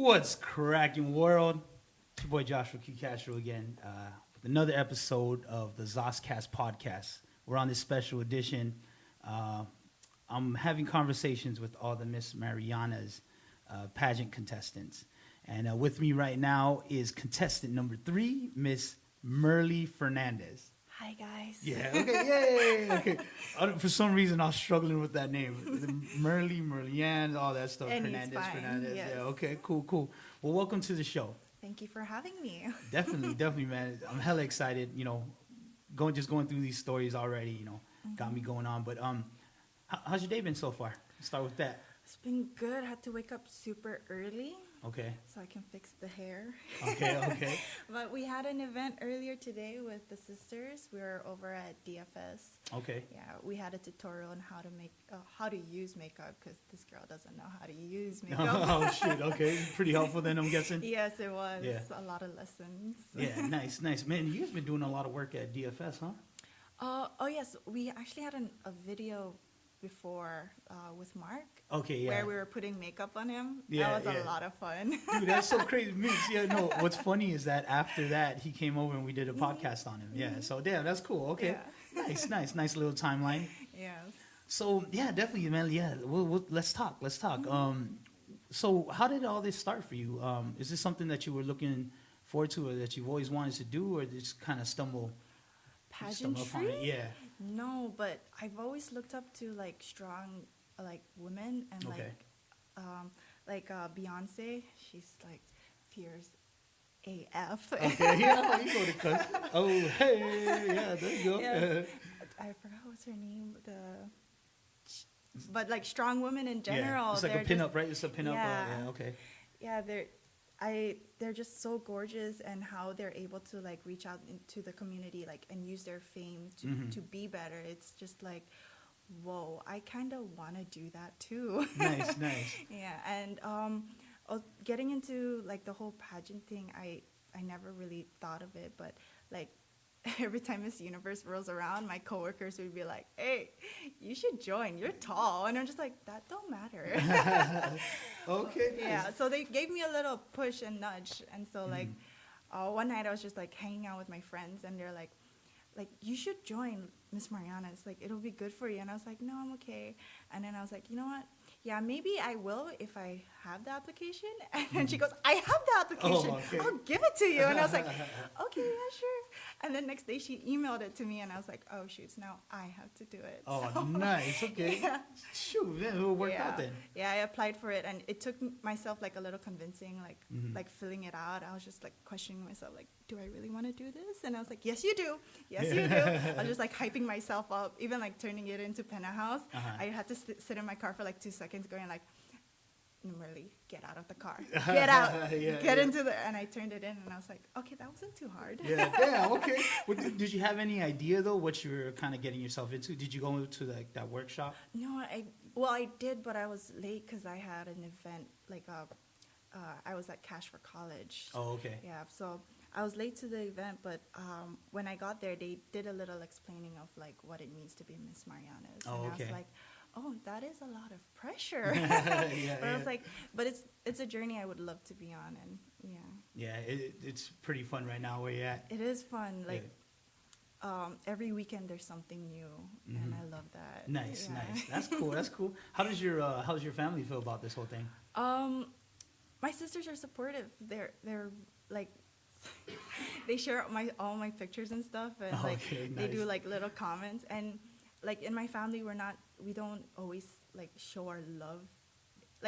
What's cracking, world? It's your boy Joshua Q. Castro again with another episode of the ZosCast podcast. We're on this special edition. I'm having conversations with all the Miss Marianas pageant contestants. And with me right now is contestant number 3, Miss Fernandez. Hi, guys. Yeah, okay, yay, okay. For some reason, I was struggling with that name. Marianne, all that stuff. And Fernandez. yes. Yeah, okay, cool. Well, welcome to the show. Thank you for having me. Definitely, man. I'm hella excited, going through these stories already, got me going on. But how's your day been so far? Let's start with that. It's been good. I had to wake up super early. Okay. So I can fix the hair. Okay. But we had an event earlier today with the sisters. We were over at DFS. Okay. Yeah, we had a tutorial on how to use makeup because this girl doesn't know how to use makeup. Oh, shit. Okay. Pretty helpful then, I'm guessing. Yes, it was. Yeah. A lot of lessons. Yeah, nice. Man, you guys been doing a lot of work at DFS, huh? Oh, yes. We actually had a video before with Mark. Okay, yeah. Where we were putting makeup on him. Yeah, that was a lot of fun. Dude, that's so crazy. Yeah, no, what's funny is that after that, he came over and we did a podcast on him. Yeah, so damn, that's cool. Okay. Yeah. Nice little timeline. Yes. So, yeah, definitely, man. Yeah, let's talk. So how did all this start for you? Is this something that you were looking forward to or that you've always wanted to do or just kind of stumble upon it? Yeah. No, but I've always looked up to strong women and Okay. Beyonce. She's fierce AF. Okay, yeah, you go to cuss. Oh, hey, yeah, there you go. Yes. I forgot what's her name. But strong women in general. Yeah, it's like a pinup, right? It's a pinup. Yeah. Yeah, okay. Yeah, they're just so gorgeous, and how they're able to reach out into the community and use their fame to be better. It's just whoa, I kind of want to do that too. Nice. Yeah, and getting into the whole pageant thing, I never really thought of it, but every time Miss Universe rolls around, my coworkers would be like, "Hey, you should join. You're tall," and I'm just like, "That don't matter." Okay. Yeah, so they gave me a little push and nudge, and so one night I was just hanging out with my friends, and they're like, "You should join Miss Marianas. It'll be good for you." And I was like, "No, I'm okay." And then I was like, "You know what? Yeah, maybe I will if I have the application." And then she goes, "I have the application. Oh, okay. I'll give it to you." And I was like, "Okay, yeah, sure." And then next day she emailed it to me, and I was like, "Oh, shoots, now I have to do it." Oh, So, nice. Okay. Yeah. Shoot, man, it worked out then. Yeah, I applied for it, and it took myself a little convincing, filling it out. I was just questioning myself, do I really want to do this? And I was like, yes, you do. Yes, you do. I was just hyping myself up, even turning it into penthouse. I had to sit in my car for 2 seconds, going Merly, get out of the car. Get out. Get into the. And I turned it in, and I was like, okay, that wasn't too hard. Yeah, okay. Well, did you have any idea though what you were kind of getting yourself into? Did you go to that workshop? No, I did, but I was late because I had an event I was at Cash for College. Oh, okay. Yeah, so I was late to the event, but when I got there, they did a little explaining of what it means to be Miss Marianas. Oh, and okay. I was like, oh, that is a lot of pressure. Yeah, but I was like, but it's a journey I would love to be on, and yeah, it's pretty fun right now where you're at. it is fun. Every weekend there's something new, and I love that. Nice. Yeah. That's cool. How does your family feel about this whole thing? My sisters are supportive. They're they share all my pictures and stuff, and Okay, they do nice. little comments. And in my family, we don't always show our love.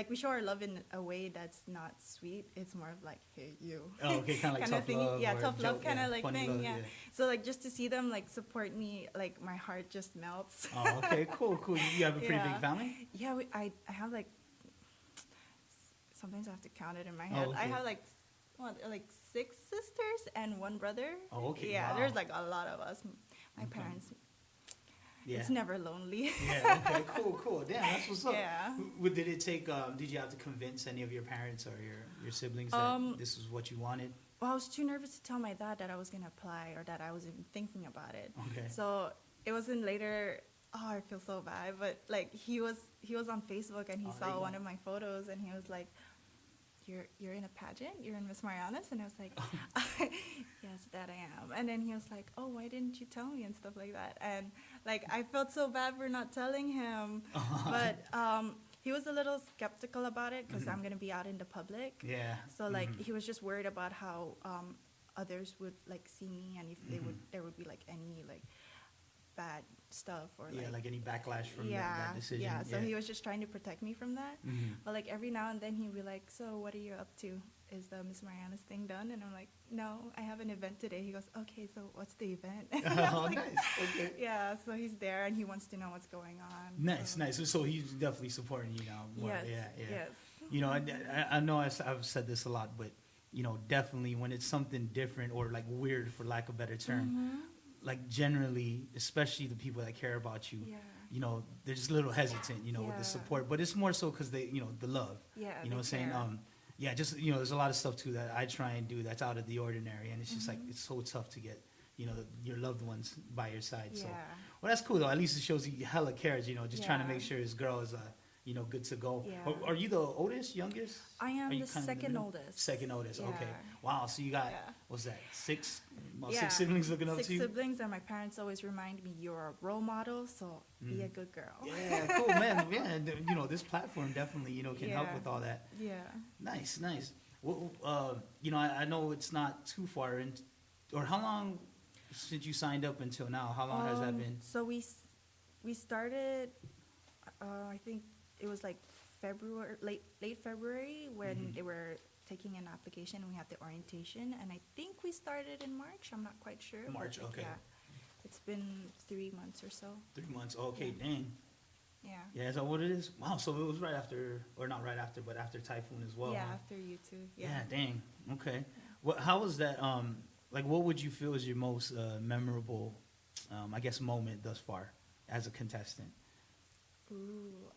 We show our love in a way that's not sweet. It's more of hey, you. Oh, okay, kind of Kinda tough thing. love. Yeah, or tough love joke, kind of funny thing. love, Yeah. So just to see them support me, my heart just melts. Oh, okay, cool. You have a pretty Yeah. big family? Yeah, I have sometimes I have to count it in my head. Oh, okay. I have 6 sisters and 1 brother. Oh, okay. Yeah, Wow. there's a lot of us. My Okay. parents. Yeah. It's never lonely. Yeah, okay, cool. Damn, that's what's up. Yeah. Did it take, did you have to convince any of your parents or your siblings that this is what you wanted? Well, I was too nervous to tell my dad that I was gonna apply or that I was even thinking about it. Okay. So it wasn't later. Oh, I feel so bad. But he was on Facebook, and he Oh, there you saw go. one of my photos, and he was like, you're in a pageant? You're in Miss Marianas?" And I was like, "Yes, that I am." And then he was like, "Oh, why didn't you tell me?" and stuff like that. And like I felt so bad for not telling him, but he was a little skeptical about it because I'm gonna be out in the public. Yeah. So like he was just worried about how others would like see me, and if there would be like any like bad stuff or like any backlash from that decision. Yeah, so he was just trying to protect me from that. But like every now and then he'd be like, "So what are you up to? Is the Miss Marianas thing done?" And I'm like, "No, I have an event today." He goes, "Okay, so what's the event?" Oh, nice. Okay. Yeah, so he's there and he wants to know what's going on. Nice. So he's definitely supporting you now more. Yes, Yeah. yes. You know, I know I've said this a lot, but you know, definitely when it's something different or like weird, for lack of a better term, like generally, especially the people that care about you, you know, they're just a little hesitant, you know, with the support. But it's more so because they, you know, the love. Yeah. You know what I'm saying? Just, you know, there's a lot of stuff too that I try and do that's out of the ordinary, and it's just like it's so tough to get, you know, your loved ones by your side. So, well, that's cool though. At least it shows you hella cares, you know, just trying to make sure his girl is you know, good to go. Yeah. Are you the oldest, youngest? I am the kind of in second middle? oldest. Second oldest, Yeah. okay. Wow, so you got, what's that, six siblings looking up to you? 6 siblings, and my parents always remind me, "You're a role model, so be a good girl." Yeah, cool, man. Yeah, and, you know, this platform definitely, you know, can help with all that. Yeah. Nice. Well, you know, I know it's not too far in, or how long since you signed up until now? How long has that been? So we started, I think it was like February, late February, when they were taking an application and we had the orientation, and I think we started in March. I'm not quite sure. March, but, like, okay. Yeah, it's been 3 months or so. 3 months. Okay, Yeah. dang. Yeah. Yeah, is that what it is? Wow, so it was right after, or not right after, but after Typhoon as well. Yeah, huh? after you too. Yeah, dang. Okay. How was that? Like, what would you feel is your most memorable, I guess, moment thus far as a contestant? Ooh,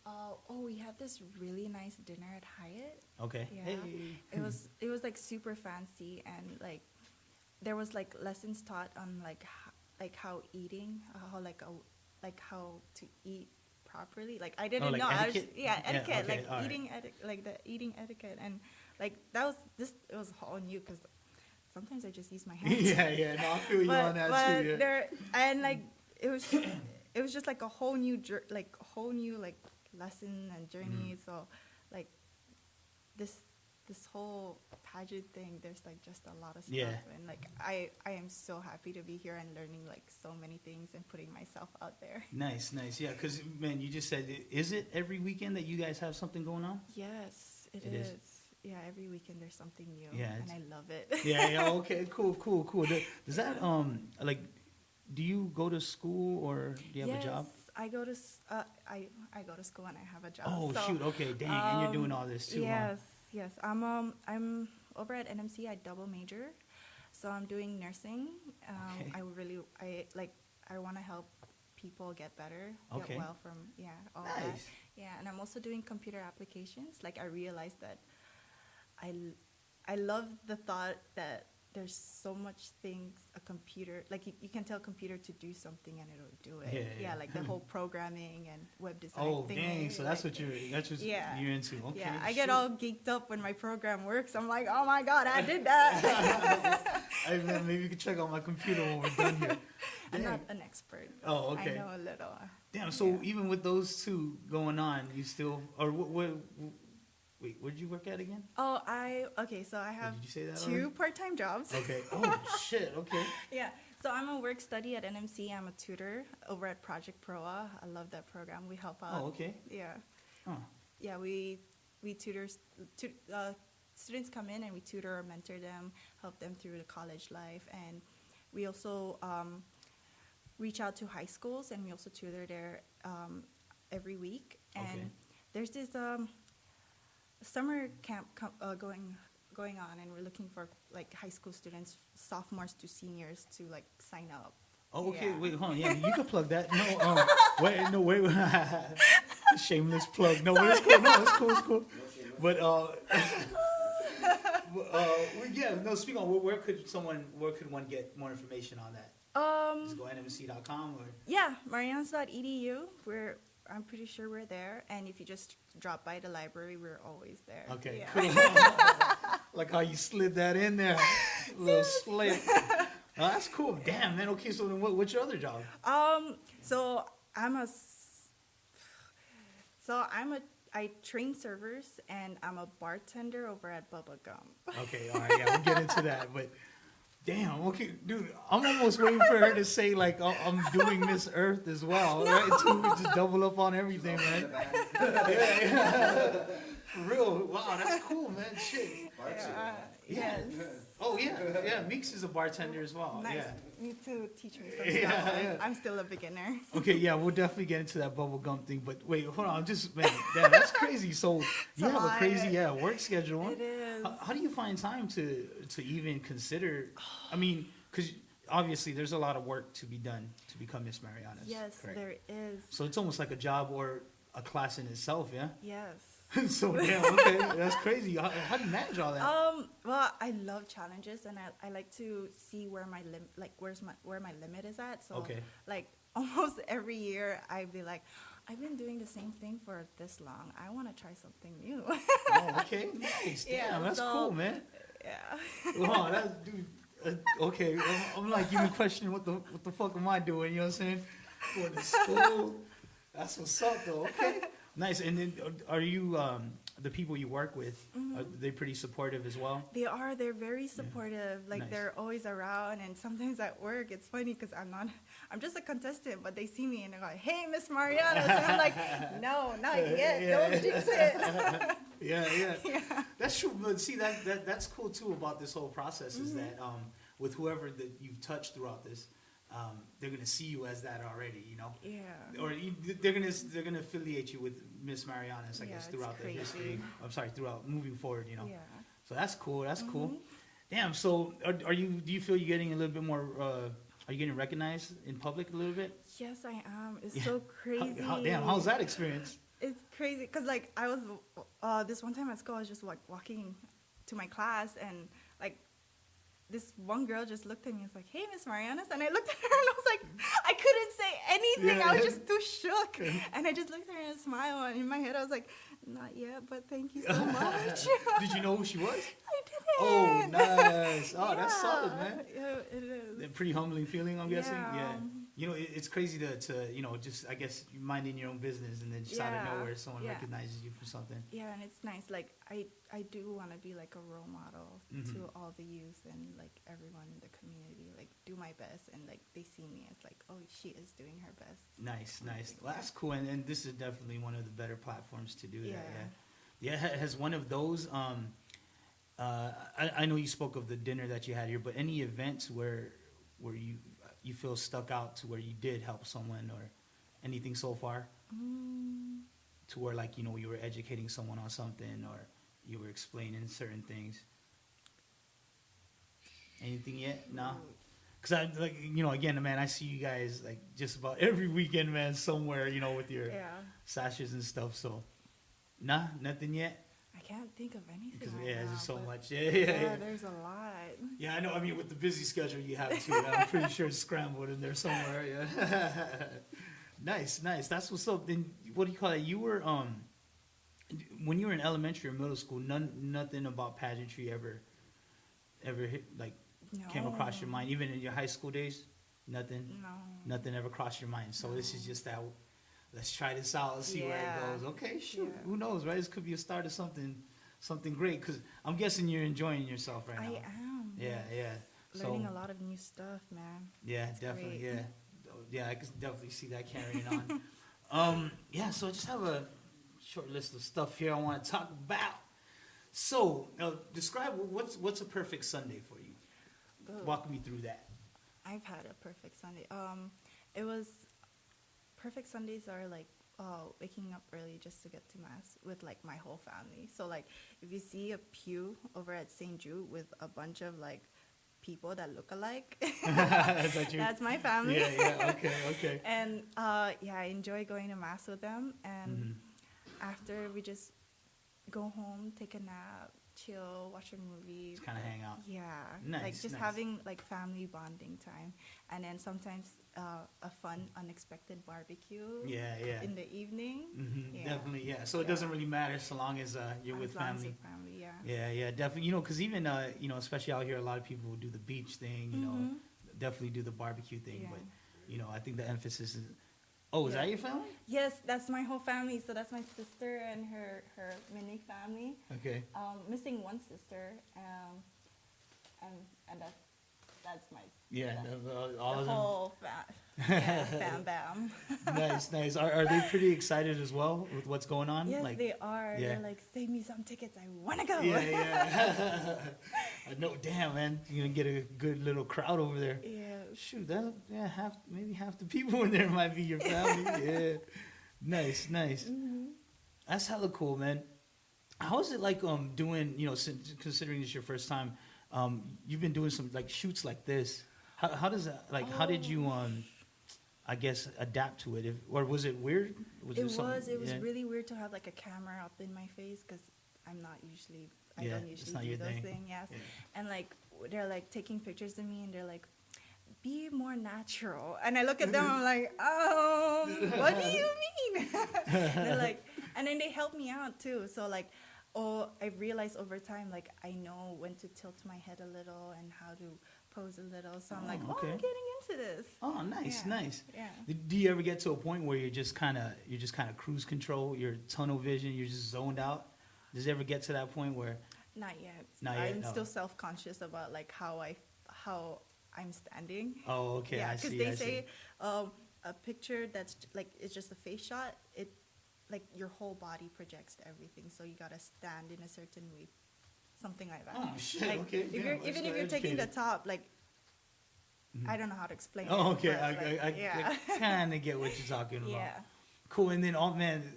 we had this really nice dinner at Hyatt. Okay. Yeah. Hey. It was like super fancy, and like there was like lessons taught on like how eating, how to eat properly. Like I didn't like know. etiquette? Etiquette, okay, like all right. the eating etiquette, and like that was this. It was all new because sometimes I just use my hands. yeah. No, I feel you on that too. Yeah. There and like it was just like a whole new lesson and journey. So like this whole pageant thing, there's like just a lot of stuff, and like I am so happy to be here and learning like so many things and putting myself out there. Nice. Yeah, because man, you just said, is it every weekend that you guys have something going on? Yes, it is. Yeah, every weekend there's something new. Yeah, and I love it. Yeah. Okay. Cool. Does that like, do you go to school or do you have a job? I go to I go to school and I have a job. Oh, so, shoot. Okay. Dang. And you're doing all this too. Huh? Yes. I'm over at NMC. I double major, so I'm doing nursing. Okay. I want to help people get better, Okay. get well from all that. Nice. Yeah, and I'm also doing computer applications. Like I realized that I love the thought that there's so much things a computer, like you can tell a computer to do something and it'll do it. Yeah. Like the whole programming and web design Oh, thing. dang. So that's what you're into. Okay. Yeah, I get all geeked up when my program works. I'm like, oh my God, I did that. Hey, man, maybe you can check out my computer when we're done here. I'm Dang. not an expert. Oh, okay. I know a little. Damn. So even with those two going on, you still, or wait, where did you work at again? Oh, so I have Did you say that 2 already? part-time jobs. Okay. Oh, shit. Okay. Yeah. So I'm a work study at NMC. I'm a tutor over at Project Proa. I love that program. We help out. Oh, okay. Yeah. Oh. Yeah, we tutor students come in and we tutor or mentor them, help them through the college life, and we also reach out to high schools and we also tutor there every week. And Okay. there's this summer camp going on, and we're looking for like high school students, sophomores to seniors, to like sign up. Oh, okay. Yeah. Wait, hold on. Yeah, you can plug that. No, wait. Shameless plug. No, it's cool. No, it's cool. But yeah. No, speak on where could one get more information on that? Just go nmc.com or Yeah, Marianas.edu. We're I'm pretty sure we're there. And if you just drop by the library, we're always there. Okay, Yeah. cool. Like how you slid that in there, little slip. Oh, that's cool. Damn, man. Okay, so then what's your other job? So I'm a, I train servers and I'm a bartender over at Bubba Gum. Okay, all right, yeah, we'll get into that. But damn, okay, dude, I'm almost waiting for her to say like, oh, I'm doing Miss Earth as well, right? To just double up on everything, man. Yeah. For real. Wow, that's cool, man. Shit. Yes. Oh yeah. Meeks is a bartender as well. Nice. Yeah. You need to teach me some Yeah, stuff. yeah. I'm still a beginner. Okay, yeah, we'll definitely get into that bubble gum thing. But wait, hold on, man, damn, that's crazy. So you have a crazy work schedule. It is. How do you find time to even consider? I mean, because obviously there's a lot of work to be done to become Miss Marianas. Yes, correct? there is. So it's almost like a job or a class in itself, yeah. Yes. So damn, okay, that's crazy. How do you manage all that? Well, I love challenges, and I like to see where my where my limit is at. So, Okay. like almost every year, I'd be like, I've been doing the same thing for this long. I want to try something new. Oh, okay, nice. Damn, Yeah, that's so- cool, man. Yeah. Wow, that's dude. Okay, I'm like even questioning what the fuck am I doing? You know what I'm saying? Going to school. That's what's up, though. Okay, nice. And then, are you the people you work with? Are they pretty supportive as well? They are. They're very supportive. Like Nice. they're always around. And sometimes at work, it's funny because I'm just a contestant, but they see me and they're like, "Hey, Miss Marianas," and I'm like, "No, not yet. Yeah. Don't jinx it." Yeah. That's true. But see, that's cool too about this whole process is that with whoever that you've touched throughout this, they're gonna see you as that already, you know. Yeah. Or they're gonna affiliate you with Miss Marianas, I Yeah, guess, it's throughout the crazy. history. I'm sorry, throughout moving forward, you know. Yeah. So that's cool. That's cool. Damn. So are you? Do you feel you're getting a little bit more? Are you getting recognized in public a little bit? Yes, I am. It's so crazy. Damn. How's that experience? It's crazy because like I was this one time at school, I was just like walking to my class and like this one girl just looked at me and was like, "Hey, Miss Marianas," and I looked at her and I was like, I couldn't say anything. Yeah. I was just too shook, and I just looked at her and smiled. And in my head, I was like, "Not yet, but thank you so much." Did you know who she was? I didn't. Oh, nice. Oh, that's solid, man. Yeah, it is. A pretty humbling feeling, I'm guessing. Yeah. Yeah. You know, it's crazy to you know, just I guess you minding your own business and then just out of Yeah. nowhere someone Yeah. recognizes you for something. Yeah, and it's nice. Like I do want to be like a role model to all the youth and like everyone in the community. Like do my best, and like they see me as like, oh, she is doing her best. Nice. Well, that's cool, and this is definitely one of the better platforms to do that. Yeah. Yeah. Has one of those. I know you spoke of the dinner that you had here, but any events where you feel stuck out to where you did help someone or anything so far? To where like, you know, you were educating someone on something or you were explaining certain things. Anything yet? No? Because I, like, you know, again, man, I see you guys like just about every weekend, man, somewhere, you know, with your sashes and stuff. So, nothing yet? I can't think of anything. Because, right yeah, now, there's so but much. Yeah. there's a lot. Yeah, I know. I mean, with the busy schedule you have too, I'm pretty sure it's scrambled in there somewhere. Yeah. Nice. That's what's up. Then what do you call it? You were when you were in elementary or middle school, nothing about pageantry ever hit, like came across your mind, even in your high school days. Nothing. No. Nothing ever crossed your mind. So this is just that. Let's try this out and see where it goes. Okay, shoot. Yeah. Who knows, right? This could be a start of something great. Because I'm guessing you're enjoying yourself right now. I am. Yeah. Learning a lot of new stuff, man. Yeah, It's definitely. great. Yeah, I can definitely see that carrying on. Yeah, so I just have a short list of stuff here I want to talk about. So, describe what's a perfect Sunday for you. Ugh. Walk me through that. I've had a perfect Sunday. It was perfect Sundays are like waking up early just to get to mass with like my whole family. So like if you see a pew over at St. Jude with a bunch of like people that look alike, that's my family. Yeah. Okay. And I enjoy going to mass with them. And after we just go home, take a nap, chill, watch a movie. Just kind of hang out. Yeah, Nice, like just nice. having like family bonding time, and then sometimes a fun, unexpected barbecue. Yeah, yeah. In the evening. Yeah. Definitely, yeah. So it Yeah. doesn't really matter so long as you're As with long as family. you're family, yeah. Yeah, yeah, definitely. You know, because even especially out here, a lot of people do the beach thing. You know, definitely do the barbecue thing. Yeah. But I think the emphasis is. Oh, is Yeah. that your family? Yes, that's my whole family. So that's my sister and her mini family. Okay. Missing one sister, and that's my Yeah, that's all the of them. whole bam bam. Nice, nice. Are they pretty excited as well with what's going on? Yes, like, they are. yeah. They're like, save me some tickets. I want to go. yeah, yeah. I know, damn, man. You're going to get a good little crowd over there. Yeah. Shoot, maybe half the people in there might be your family. Yeah. Nice, nice. That's hella cool, man. How is it like doing, considering it's your first time, you've been doing some like shoots like this. How does that, like, how did you I guess adapt to it? Or was it weird? It was really weird to have like a camera up in my face because I'm not usually, I Yeah, don't it's usually not do your those thing. things. Yes. Yeah. And like, they're like taking pictures of me and they're like, be more natural. And I look at them, I'm like, what do you mean? They're like, and then they help me out too. So like, I realized over time, like, I know when to tilt my head a little and how to pose a little. So I'm like, okay. I'm getting into this. Oh, nice, Yeah, nice. yeah. Do you ever get to a point where you're just kind of cruise control, your tunnel vision, you're just zoned out? Does it ever get to that point where? Not yet. Not yet, I'm no. still self-conscious about like how I'm standing. Oh, okay, Yeah, I because see. they I say see. a picture that's like it's just a face shot. It like your whole body projects to everything, so you gotta stand in a certain way, something like that. Oh shit! Like, Okay. Even if you're taking the top, like I don't know how to explain it. Oh, okay. but, like, yeah. I kind of get what you're talking about. Yeah. Cool. And then,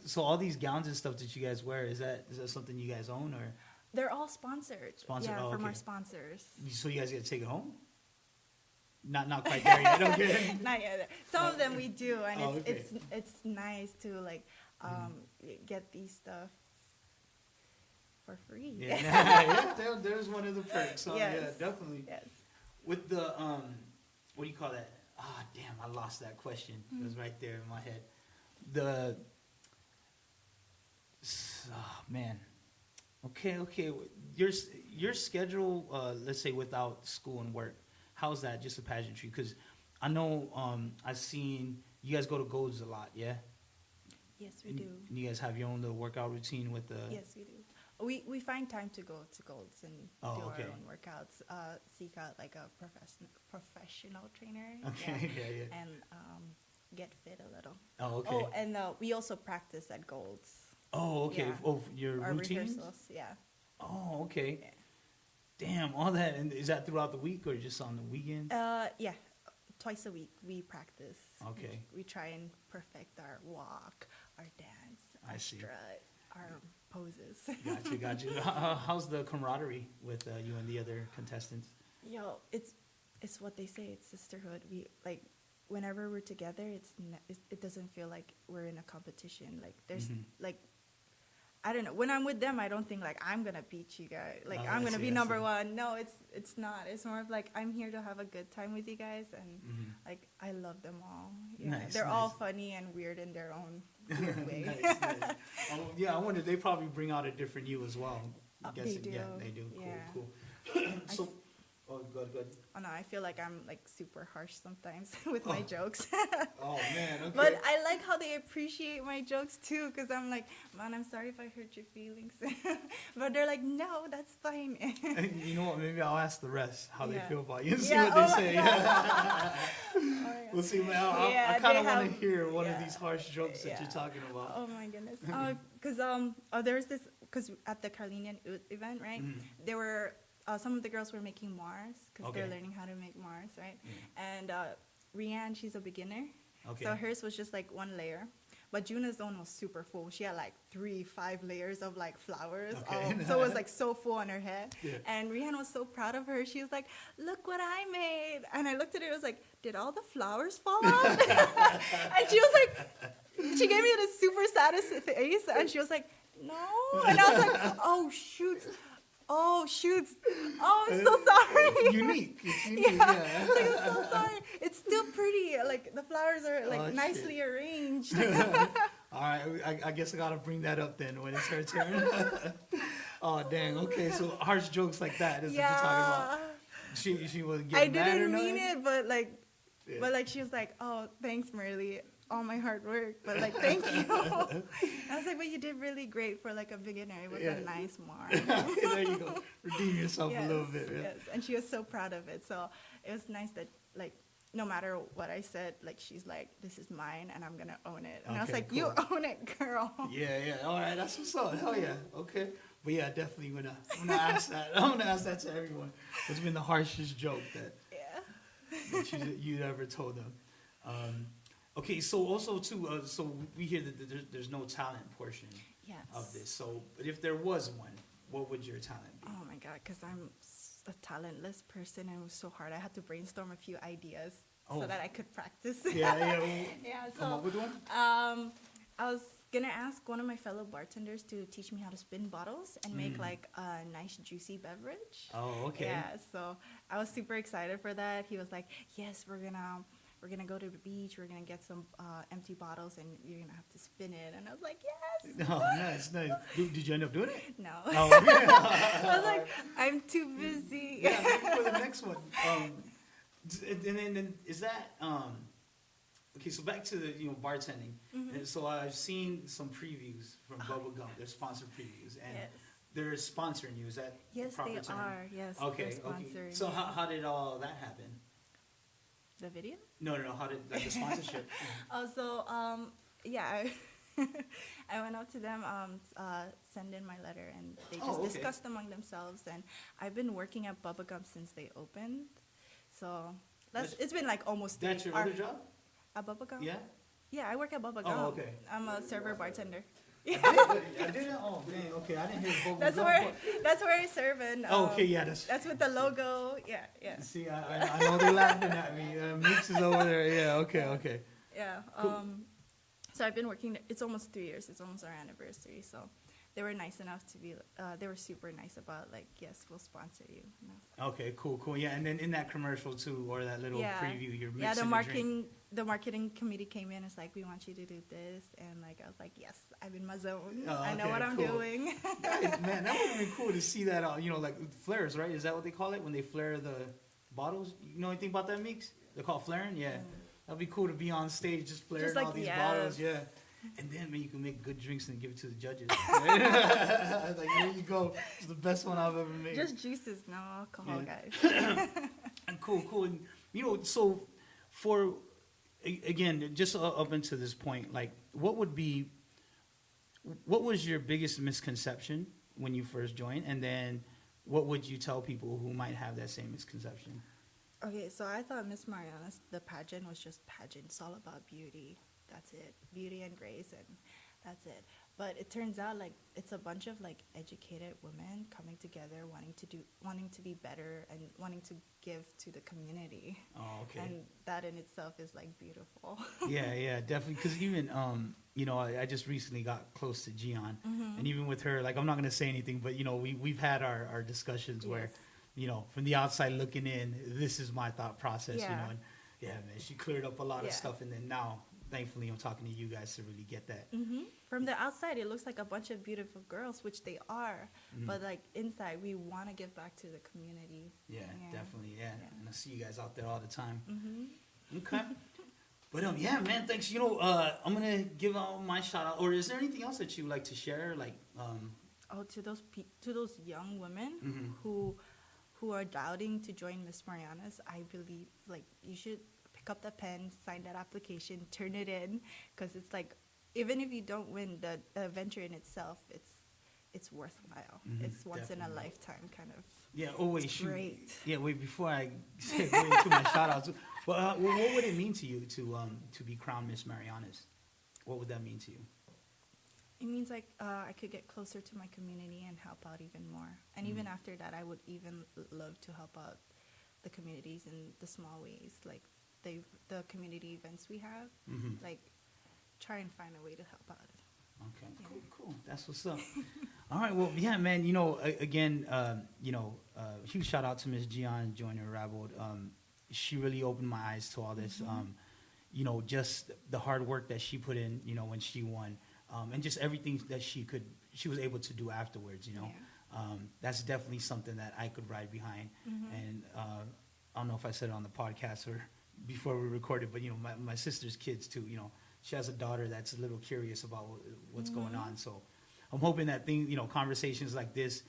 so all these gowns and stuff that you guys wear, is that something you guys own, or They're all sponsored. Sponsored? Yeah, Oh, from okay. our sponsors. so you guys get to take it home? Not quite there yet. Okay. Not yet. Some of them we do, and Oh, okay. it's nice to like get these stuff for free. Yeah, yeah, there's one of the perks. So Yes. yeah, definitely. Yes. With the what do you call that? Ah, damn, I lost that question. It was right there in my head. Man. Okay. Your schedule, let's say without school and work, how's that? Just a pageantry? Because I know I've seen you guys go to Golds a lot, yeah? Yes, we do. And you guys have your own little workout routine with the. Yes, we do. We find time to go to Golds and do okay. our own workouts. Seek out like a professional trainer. Okay, yeah. And get fit a little. Oh, okay. Oh, and we also practice at Golds. Oh, okay. Yeah. Oh, your Our routines? rehearsals, yeah. Oh, okay. Yeah. Damn, all that. And is that throughout the week or just on the weekend? Yeah. Twice a week we practice. Okay. We try and perfect our walk, our dance, I our see. strut, our poses. Gotcha. How's the camaraderie with you and the other contestants? Yo, it's what they say. It's sisterhood. We like whenever we're together. It doesn't feel like we're in a competition. Like there's like. I don't know. When I'm with them, I don't think like I'm gonna beat you guys. Like Oh, I'm I gonna see, be I number see. one. No, it's not. It's more of like I'm here to have a good time with you guys, and like I love them all. Yeah. Nice, They're all nice. funny and weird in their own weird way. Nice. Yeah, I wonder, they probably bring out a different you as well. I'm They guessing. do. Yeah, they do. Yeah. Cool. So, good. Oh no, I feel like I'm like super harsh sometimes with my jokes. Oh, man, okay. But I like how they appreciate my jokes too, because I'm like, man, I'm sorry if I hurt your feelings. But they're like, no, that's fine. You know what? Maybe I'll ask the rest how they Yeah. feel about you and see Yeah, what they oh my say. Oh my God. We'll see, man. Yeah, I kind they of want have- to hear one of yeah. these harsh jokes that Yeah. you're talking about. Oh my goodness. Because there's this, because at the Carlinian event, right, there were, some of the girls were making Mars, because they're Okay. learning how to make Mars, right? And Rianne, she's a beginner. Okay. So hers was just like one layer. But Juna's own was super full. She had like 5 layers of like flowers. Okay. So it was like so full on her head. Yeah. And Rihanna was so proud of her. She was like, look what I made. And I looked at her, I was like, did all the flowers fall out? And she was like, she gave me this super saddest face. And she was like, no. And I was like, oh, shoot. oh, shoots. Oh, I'm so sorry. Unique. It's unique. Yeah. It's like, I'm so sorry. It's still pretty. Like the flowers are like Oh, nicely shit. arranged. All right, I guess I gotta bring that up then when it's her turn. Oh dang. Okay, so harsh jokes like that is what you're talking about. She wasn't I getting mad or didn't nothing? mean it, but like, Yeah. but like she was like, "Oh, thanks, Merly, all my hard work." But like, thank you. I was like, "But you did really great for like a beginner. It was Yeah. a nice mark." There you go. Redeem yourself a little bit. Yeah. Yes, and she was so proud of it. So it was nice that like no matter what I said, like she's like, "This is mine, and I'm gonna own it." And I was Okay, like, "You own it, girl." Yeah. All right, that's what's up. Hell yeah. Okay. But yeah, definitely gonna ask that. I'm gonna ask that to everyone. What's been the harshest joke that you'd ever told them? Okay, so also too, so we hear that there's no talent portion Yes. of this. So, but if there was one, what would your talent be? Oh my God, because I'm a talentless person and it was so hard. I had to brainstorm a few ideas Oh. so that I could practice. Yeah. Well, Yeah, come up with one. I was gonna ask one of my fellow bartenders to teach me how to spin bottles and make like a nice juicy beverage. Oh, okay. Yeah, so I was super excited for that. He was like, "Yes, we're gonna go to the beach. We're gonna get some empty bottles, and you're gonna have to spin it." And I was like, "Yes." Oh, nice. Did you end up doing it? No. Oh, I was like, "I'm too busy." yeah. Maybe for the next one. And then is that okay? So back to the bartending. And so I've seen some previews from Bubblegum. They're sponsored previews, and Yes. they're sponsoring you. Is that the Yes, proper they term? are. Yes, Okay. they're sponsoring. Okay. So how did all that happen? The video? No. How did like the sponsorship? Also, yeah, I went up to them, send in my letter, and they just okay. discussed among themselves. And I've been working at Bubblegum since they opened, so it's been like almost That's your other job? at Bubblegum. Yeah. Yeah, I work at Bubblegum. Oh, okay. I'm a server bartender. I didn't. Oh, dang. Okay, I didn't hear Bubblegum. That's where I serve. And Oh, okay. Yeah. that's with the logo. Yeah. See, I know they're laughing at me. Meeks is over there. Yeah. Okay. Yeah. Cool. So I've been working. It's almost 3 years. It's almost our anniversary. So they were nice enough to be. They were super nice about like, yes, we'll sponsor you. And I was like, Okay. Cool. Yeah, and then in that commercial too, or that little preview, you're mixing the marketing committee came in. It's like, we want you to do this, and like I was like, yes, I'm in my zone. Oh, I know okay, what I'm cool. doing. Man, that would have been cool to see that. Like flares, right? Is that what they call it when they flare the bottles? You know anything about that, Meeks? They're called flaring. Yeah, that'd be cool to be on stage just flaring like, all these yes. bottles. Yeah. And then, man, you can make good drinks and give it to the judges. Like, there you go. It's the best one I've ever made. Just juices, no alcohol, guys. And cool. And, so for, again, just up until this point, like, what was your biggest misconception when you first joined? And then what would you tell people who might have that same misconception? Okay, so I thought Miss Marianas, the pageant was just pageant. It's all about beauty. That's it. Beauty and grace, and that's it. But it turns out like it's a bunch of like educated women coming together, wanting to be better and wanting to give to the community. Oh, okay. And that in itself is like beautiful. Yeah, definitely. Because even, I just recently got close to Gian. And even with her, like, I'm not going to say anything, but, we've had our discussions where, from the outside looking in, this is my thought process, and yeah, man, she cleared up a lot of stuff. And then now, thankfully, I'm talking to you guys to really get that. From the outside, it looks like a bunch of beautiful girls, which they are. But like inside, we want to give back to the community. Yeah, definitely. Yeah. And I see you guys out there all the time. Mm-hmm. Okay. But yeah, man, thanks. I'm gonna give out my shout out. Or is there anything else that you would like to share? Like, to those young women who are doubting to join Miss Marianas, I believe like you should pick up the pen, sign that application, turn it in, because it's like even if you don't win, the venture in itself, it's worthwhile. It's once in a lifetime kind of. Yeah. Oh wait, shoot. Great. Yeah. Wait. Before I go into my shout outs, what would it mean to you to be crowned Miss Marianas? What would that mean to you? It means like I could get closer to my community and help out even more. And even after that, I would even love to help out the communities in the small ways, like the community events we have. Like try and find a way to help out. Okay, Yeah. cool. That's what's up. All right, well, yeah, man. Again, huge shout out to Miss Gian Joyner Rabold. She really opened my eyes to all this. Just the hard work that she put in. When she won, and just everything that she was able to do afterwards. Yeah. That's definitely something that I could ride behind. And I don't know if I said it on the podcast or before we recorded, but my sister's kids too. She has a daughter that's a little curious about what's going on. So I'm hoping that conversations like this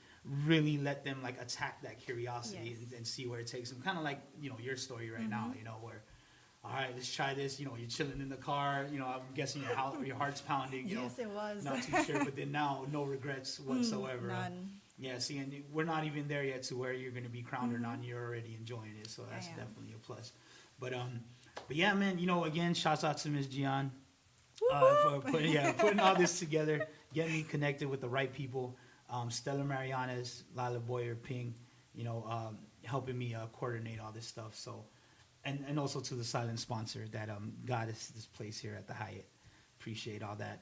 really let them like attack that curiosity Yes. and see where it takes them. Kind of like your story right now. Where all right, let's try this. You're chilling in the car. I'm guessing your heart's pounding. Yes, it was. Not too sure, but then now no regrets whatsoever. None. Yeah, see, and we're not even there yet to where you're going to be crowned or not, and you're already enjoying it, so that's I am. definitely a plus. But yeah, man, again, shouts out to Miss Gian for putting all this together, getting me connected with the right people. Stella Marianas, Lila Boyer, Ping, helping me coordinate all this stuff. So, and also to the silent sponsor that got us this place here at the Hyatt. Appreciate all that.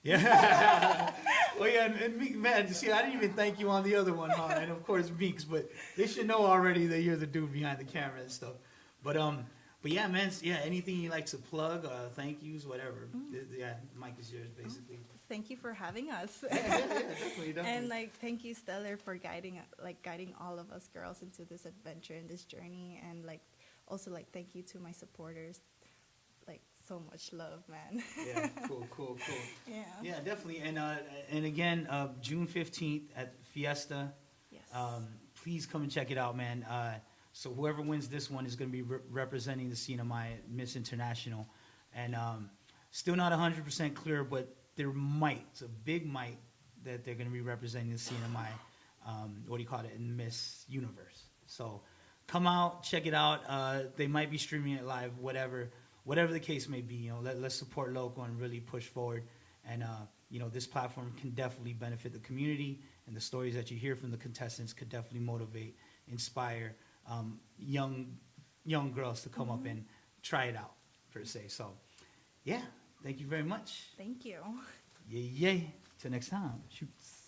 Yeah. Well, yeah, and Meek, man, see, I didn't even thank you on the other one, huh? And of course, Meeks, but they should know already that you're the dude behind the camera and stuff. But yeah, man, yeah, anything you like to plug, thank yous, whatever. Yeah, mic is yours, basically. Thank you for having us. Yeah, definitely. And thank you, Stellar, for guiding all of us girls into this adventure and this journey. And also thank you to my supporters. So much love, man. Yeah, cool. Yeah. Yeah, definitely. And again, June 15th at Fiesta. Yes. Please come and check it out, man. So whoever wins this one is going to be representing the CNMI Miss International. And still not 100% clear, but it's a big might that they're going to be representing the CNMI, in Miss Universe. So come out, check it out. They might be streaming it live, whatever the case may be. Let's support local and really push forward. And, this platform can definitely benefit the community, and the stories that you hear from the contestants could definitely motivate, inspire young girls to come up and try it out, per se. So, yeah, thank you very much. Thank you. Yay. Till next time. Shoots.